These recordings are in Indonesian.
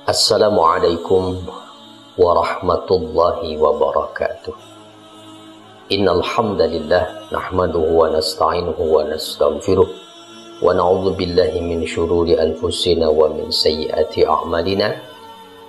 Assalamualaikum warahmatullahi wabarakatuh. Innal hamdalillah nahmaduhu wa nasta'inuhu wa nastaghfiruh wa na'udzu billahi min syururi anfusina wa min sayyiati a'malina.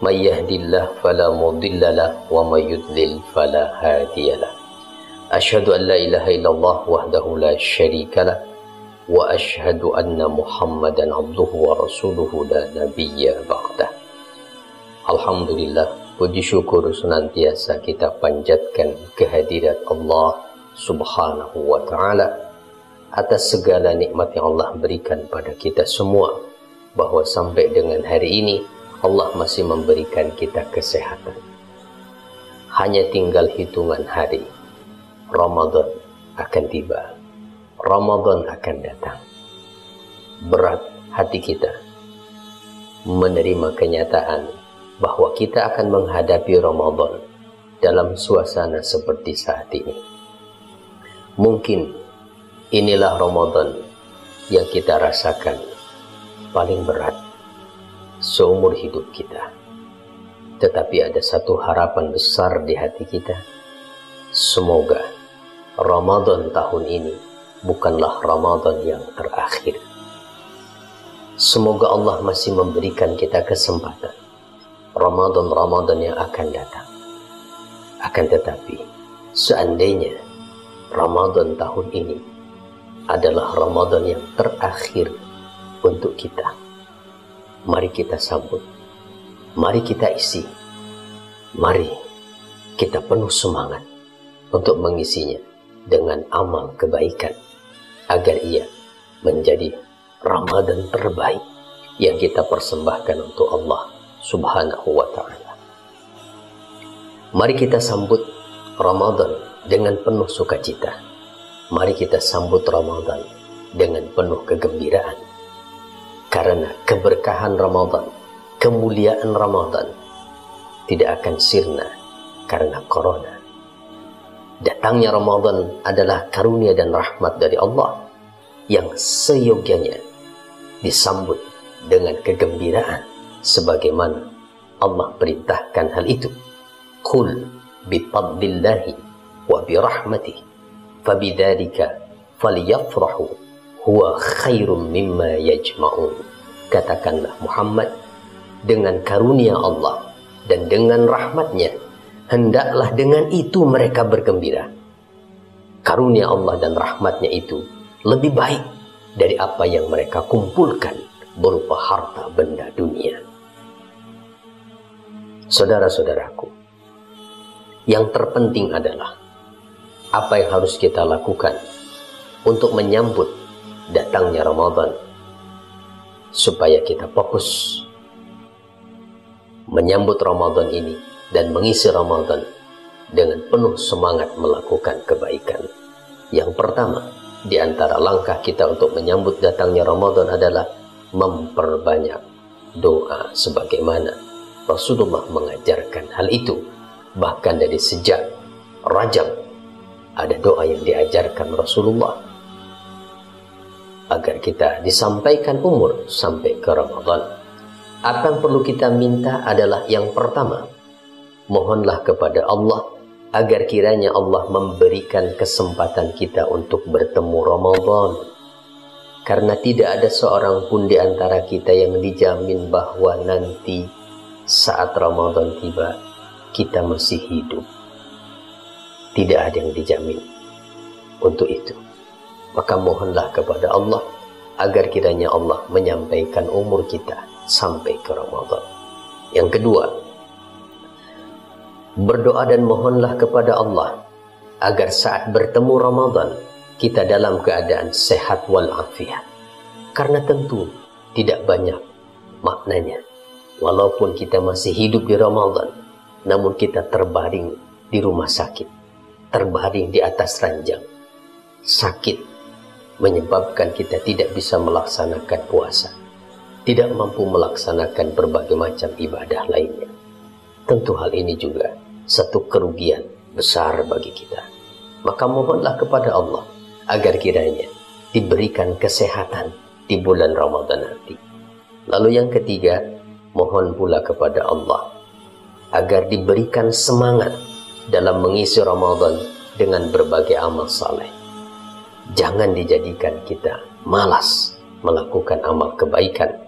May yahdihillahu fala mudilla lahu wa may yudlil fala hadiyalah. Asyhadu an la ilaha illallah wahdahu la syarika lah wa asyhadu anna Muhammadan abduhu wa rasuluhu la nabiyya ba'dah. Alhamdulillah, puji syukur senantiasa kita panjatkan kehadirat Allah Subhanahu wa ta'ala atas segala nikmat yang Allah berikan pada kita semua, bahwa sampai dengan hari ini Allah masih memberikan kita kesehatan. Hanya tinggal hitungan hari, Ramadan akan tiba, Ramadan akan datang. Berat hati kita menerima kenyataan bahwa kita akan menghadapi Ramadan dalam suasana seperti saat ini. Mungkin inilah Ramadan yang kita rasakan paling berat seumur hidup kita. Tetapi ada satu harapan besar di hati kita. Semoga Ramadan tahun ini bukanlah Ramadan yang terakhir. Semoga Allah masih memberikan kita kesempatan Ramadan yang akan datang. Akan tetapi, seandainya Ramadan tahun ini adalah Ramadan yang terakhir untuk kita, mari kita sambut, mari kita isi, mari kita penuh semangat untuk mengisinya dengan amal kebaikan, agar ia menjadi Ramadan terbaik yang kita persembahkan untuk Allah Subhanahu wa ta'ala. Mari kita sambut Ramadan dengan penuh sukacita. Mari kita sambut Ramadan dengan penuh kegembiraan. Karena keberkahan Ramadan, kemuliaan Ramadan tidak akan sirna karena corona. Datangnya Ramadan adalah karunia dan rahmat dari Allah yang seyogyanya disambut dengan kegembiraan, sebagaimana Allah perintahkan hal itu. Qul bifadlillahi wa birahmatihi fabidzalika falyafrahu huwa khairum mimma yajma'un. Katakanlah Muhammad, dengan karunia Allah dan dengan rahmatnya hendaklah dengan itu mereka bergembira. Karunia Allah dan rahmatnya itu lebih baik dari apa yang mereka kumpulkan berupa harta benda dunia. Saudara-saudaraku, yang terpenting adalah apa yang harus kita lakukan untuk menyambut datangnya Ramadan, supaya kita fokus menyambut Ramadan ini dan mengisi Ramadan dengan penuh semangat melakukan kebaikan. Yang pertama di antara langkah kita untuk menyambut datangnya Ramadan adalah memperbanyak doa, sebagaimana Rasulullah mengajarkan hal itu. Bahkan dari sejak Rajab ada doa yang diajarkan Rasulullah agar kita disampaikan umur sampai ke Ramadan. Apa yang perlu kita minta adalah yang pertama, mohonlah kepada Allah agar kiranya Allah memberikan kesempatan kita untuk bertemu Ramadan. Karena tidak ada seorang pun di antara kita yang dijamin bahwa nanti saat Ramadan tiba kita masih hidup. Tidak ada yang dijamin untuk itu. Maka mohonlah kepada Allah agar kiranya Allah menyampaikan umur kita sampai ke Ramadan. Yang kedua, berdoa dan mohonlah kepada Allah agar saat bertemu Ramadan kita dalam keadaan sehat walafiat. Karena tentu tidak banyak maknanya walaupun kita masih hidup di Ramadan, namun kita terbaring di rumah sakit, terbaring di atas ranjang. Sakit menyebabkan kita tidak bisa melaksanakan puasa, tidak mampu melaksanakan berbagai macam ibadah lainnya. Tentu hal ini juga satu kerugian besar bagi kita. Maka mohonlah kepada Allah agar kiranya diberikan kesehatan di bulan Ramadan nanti. Lalu yang ketiga, mohon pula kepada Allah agar diberikan semangat dalam mengisi Ramadan dengan berbagai amal saleh. Jangan dijadikan kita malas melakukan amal kebaikan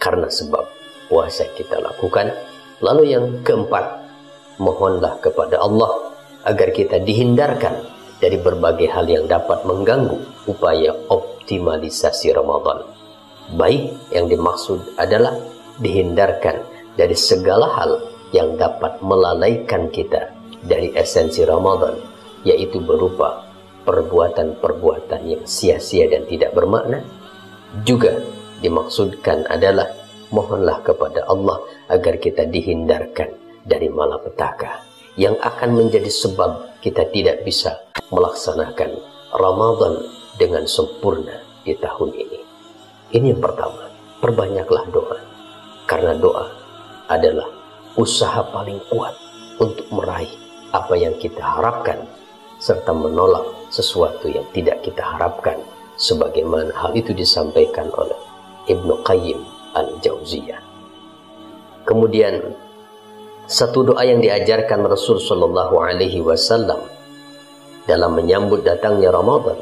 karena sebab puasa kita lakukan. Lalu yang keempat, mohonlah kepada Allah agar kita dihindarkan dari berbagai hal yang dapat mengganggu upaya optimalisasi Ramadan. Baik yang dimaksud adalah dihindarkan dari segala hal yang dapat melalaikan kita dari esensi Ramadan, yaitu berupa perbuatan-perbuatan yang sia-sia dan tidak bermakna. Juga dimaksudkan adalah mohonlah kepada Allah agar kita dihindarkan dari malapetaka yang akan menjadi sebab kita tidak bisa melaksanakan Ramadan dengan sempurna di tahun ini. Ini yang pertama, perbanyaklah doa, karena doa adalah usaha paling kuat untuk meraih apa yang kita harapkan serta menolak sesuatu yang tidak kita harapkan, sebagaimana hal itu disampaikan oleh Ibnu Qayyim Al-Jauziyah. Kemudian satu doa yang diajarkan Rasul Shallallahu Alaihi Wasallam dalam menyambut datangnya Ramadan,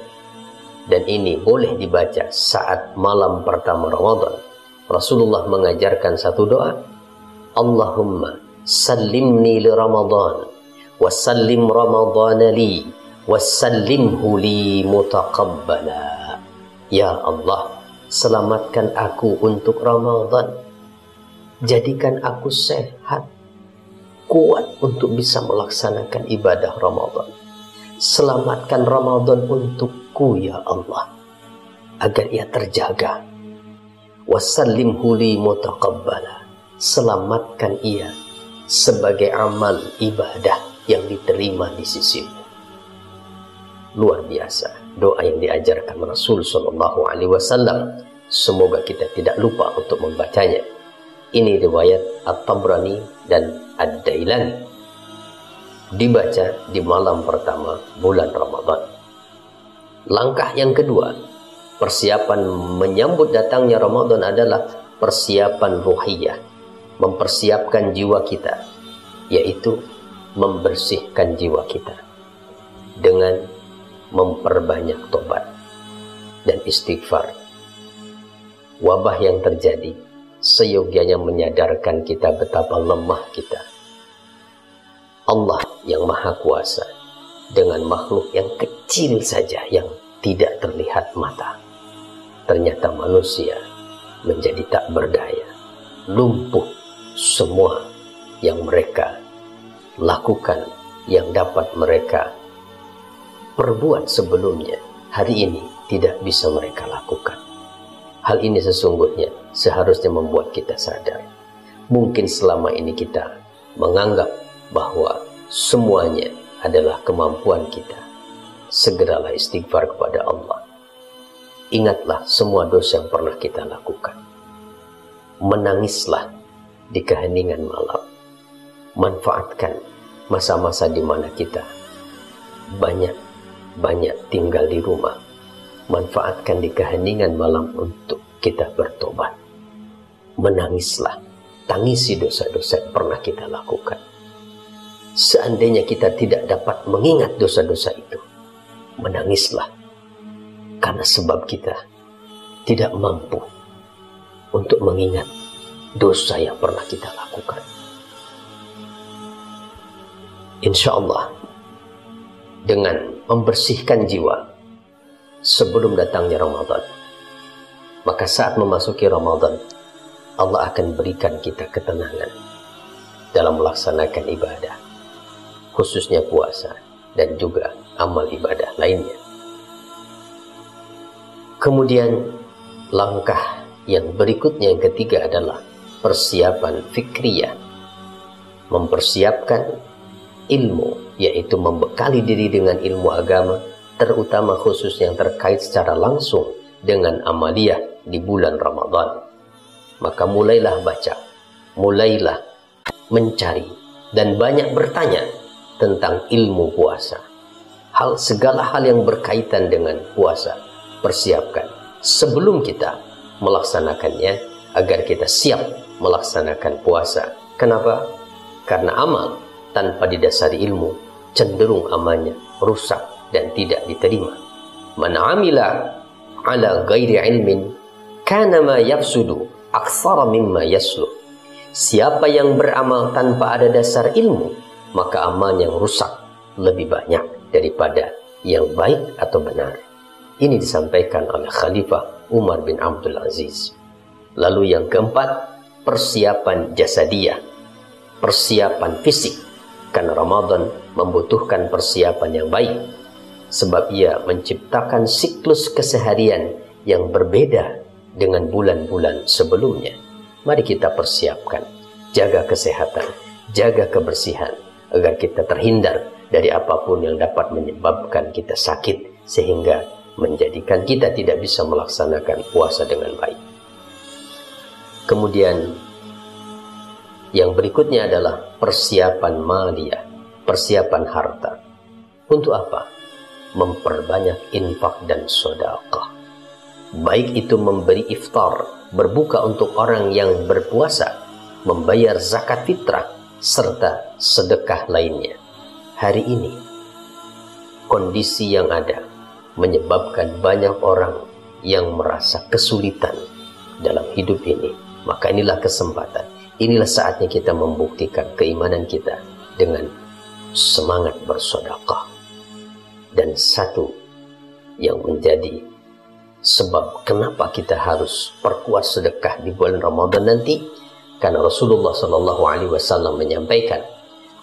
dan ini boleh dibaca saat malam pertama Ramadan. Rasulullah mengajarkan satu doa, Allahumma sallimni li Ramadan wa sallim Ramadana li wa sallimhu li mutaqabbala. Ya Allah, selamatkan aku untuk Ramadan, jadikan aku sehat, kuat untuk bisa melaksanakan ibadah Ramadan. Selamatkan Ramadan untukku ya Allah, agar ia terjaga. Wasallimhu li mutaqabbala, selamatkan ia sebagai amal ibadah yang diterima di sisimu. Luar biasa doa yang diajarkan Rasul Shallallahu Alaihi Wasallam. Semoga kita tidak lupa untuk membacanya. Ini riwayat At-Tabrani dan Ad-Dailani. Dibaca di malam pertama bulan Ramadan. Langkah yang kedua, persiapan menyambut datangnya Ramadan adalah persiapan ruhiyah, mempersiapkan jiwa kita, yaitu membersihkan jiwa kita dengan memperbanyak tobat dan istighfar. Wabah yang terjadi seyogianya menyadarkan kita betapa lemah kita. Allah yang Maha Kuasa dengan makhluk yang kecil saja yang tidak terlihat mata. Ternyata manusia menjadi tak berdaya, lumpuh. Semua yang mereka lakukan, yang dapat mereka perbuat sebelumnya, hari ini tidak bisa mereka lakukan. Hal ini sesungguhnya seharusnya membuat kita sadar. Mungkin selama ini kita menganggap bahwa semuanya adalah kemampuan kita. Segeralah istighfar kepada Allah. Ingatlah semua dosa yang pernah kita lakukan. Menangislah di keheningan malam. Manfaatkan masa-masa di mana kita banyak tinggal di rumah. Manfaatkan di keheningan malam untuk kita bertobat. Menangislah, tangisi dosa-dosa yang pernah kita lakukan. Seandainya kita tidak dapat mengingat dosa-dosa itu, menangislah, karena sebab kita tidak mampu untuk mengingat dosa yang pernah kita lakukan. Insya Allah, dengan membersihkan jiwa sebelum datangnya Ramadan, maka saat memasuki Ramadan, Allah akan berikan kita ketenangan dalam melaksanakan ibadah, khususnya puasa dan juga amal ibadah lainnya. Kemudian langkah yang berikutnya, yang ketiga, adalah persiapan fikriyah. Mempersiapkan ilmu, yaitu membekali diri dengan ilmu agama, terutama khusus yang terkait secara langsung dengan amaliyah di bulan Ramadan. Maka mulailah baca, mulailah mencari, dan banyak bertanya tentang ilmu puasa. Segala hal yang berkaitan dengan puasa, persiapkan sebelum kita melaksanakannya, agar kita siap melaksanakan puasa. Kenapa? Karena amal tanpa didasari ilmu cenderung amalnya rusak dan tidak diterima. Man amila ala ghairi ilmin kana ma yafsudu aktsara mimma yasluh. Siapa yang beramal tanpa ada dasar ilmu, maka amal yang rusak lebih banyak daripada yang baik atau benar. Ini disampaikan oleh Khalifah Umar bin Abdul Aziz. Lalu yang keempat, persiapan jasadiyah, persiapan fisik. Karena Ramadan membutuhkan persiapan yang baik, sebab ia menciptakan siklus keseharian yang berbeda dengan bulan-bulan sebelumnya. Mari kita persiapkan, jaga kesehatan, jaga kebersihan, agar kita terhindar dari apapun yang dapat menyebabkan kita sakit, sehingga menjadikan kita tidak bisa melaksanakan puasa dengan baik. Kemudian yang berikutnya adalah persiapan maliyah, persiapan harta. Untuk apa? Memperbanyak infak dan sedekah. Baik itu memberi iftar, berbuka untuk orang yang berpuasa, membayar zakat fitrah, serta sedekah lainnya. Hari ini, kondisi yang ada menyebabkan banyak orang yang merasa kesulitan dalam hidup ini. Maka inilah kesempatan, inilah saatnya kita membuktikan keimanan kita dengan semangat bersedekah. Dan satu yang menjadi sebab kenapa kita harus perkuat sedekah di bulan Ramadan nanti, karena Rasulullah SAW menyampaikan,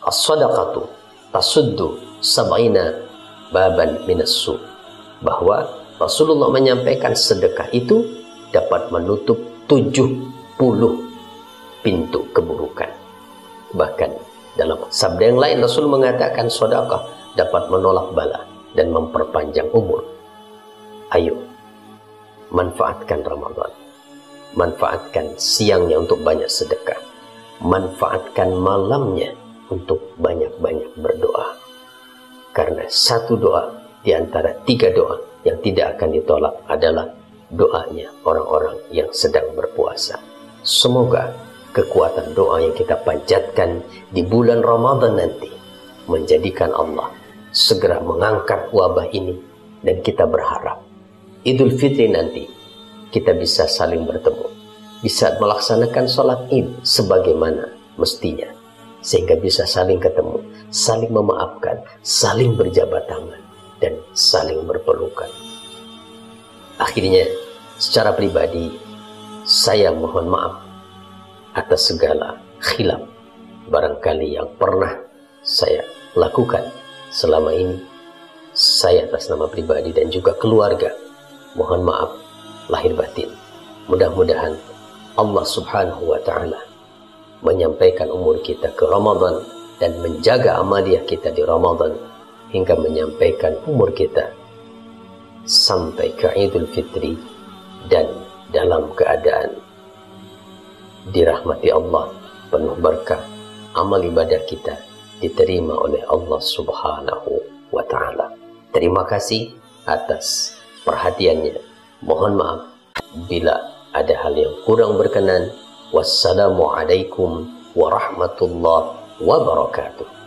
as-sadaqatu tasuddu sab'ina baban minassu, bahwa Rasulullah menyampaikan sedekah itu dapat menutup 70 pintu keburukan. Bahkan dalam sabda yang lain Rasul mengatakan sedekah dapat menolak bala dan memperpanjang umur. Ayo, manfaatkan Ramadan, manfaatkan siangnya untuk banyak sedekah, manfaatkan malamnya untuk banyak-banyak berdoa. Karena satu doa di antara 3 doa yang tidak akan ditolak adalah doanya orang-orang yang sedang berpuasa. Semoga kekuatan doa yang kita panjatkan di bulan Ramadan nanti menjadikan Allah segera mengangkat wabah ini, dan kita berharap Idul Fitri nanti kita bisa saling bertemu, bisa melaksanakan sholat Id sebagaimana mestinya, sehingga bisa saling ketemu, saling memaafkan, saling berjabat tangan, dan saling berpelukan. Akhirnya, secara pribadi, saya mohon maaf atas segala khilaf barangkali yang pernah saya lakukan selama ini. Saya atas nama pribadi dan juga keluarga mohon maaf lahir batin. Mudah-mudahan Allah Subhanahu wa Ta'ala menyampaikan umur kita ke Ramadan dan menjaga amaliyah kita di Ramadan hingga menyampaikan umur kita sampai ke Idul Fitri dan dalam keadaan dirahmati Allah, penuh berkah, amal ibadah kita diterima oleh Allah Subhanahu wa Ta'ala. Terima kasih atas perhatiannya. Mohon maaf bila ada hal yang kurang berkenan. Wassalamualaikum warahmatullahi wabarakatuh.